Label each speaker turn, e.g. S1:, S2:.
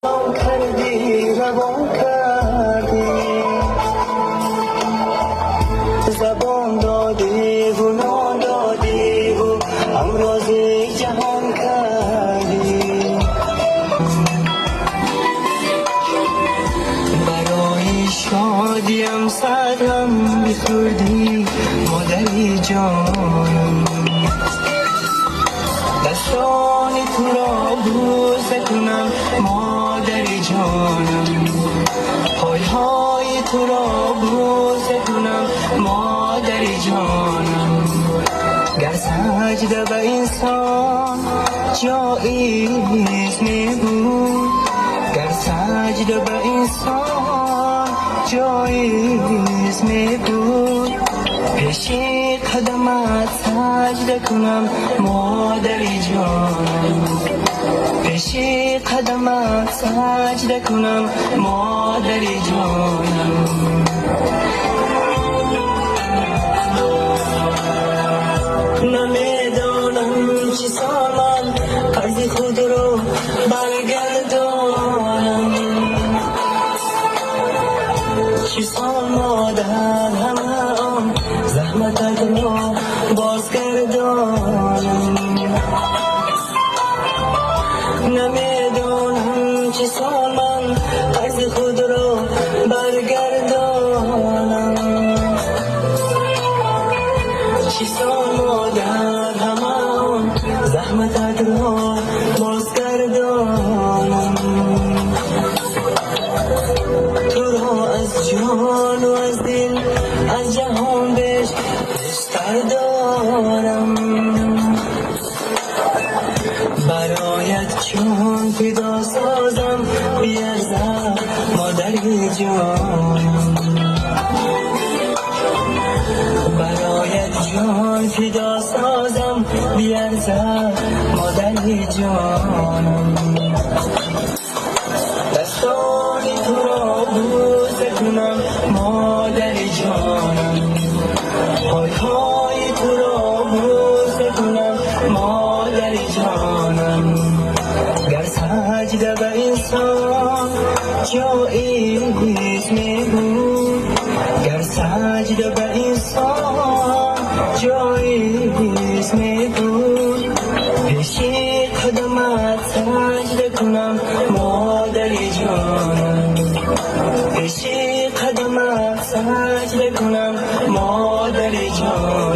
S1: کردی روان کردی زبان دادی و نان دادی و امراض جهان کردی برای شادیم صدم بخوردی مادری جانم دستان تو را بوسه کنم مادری جانم پای های تو را بوسه کنم مادری جانم گر سجده به انسان جایز می بود گر سجده به انسان جایز می بود پیش قدمت سجده کنم مادری جانم پیش قدمت سجده کنم مادری جانم نمیدانم چی سالم قرض خود رو برگردانم چی سال مادر همه آن زحمتت رو بازگردانم نمیدانم چی سال من قرض خود رو برگردانم چی سال مادر همه آن زحمتت رو بازگردانم تو را از جان و از دل از جهان بیشتر دارم برایت جان فدا سازم بیارزم مادری جانم برایت جان فدا سازم بیارزم مادری جانم دستانی تو را بوسه کنم مادری جانم پای های تو را بوسه کنم مادری جانم گر سجده به انسان جایز می بود گر سجده به انسان جایز می بود پیش قدمت سجده کنم مادری جانم پیش قدمت سجده کنم مادری جانم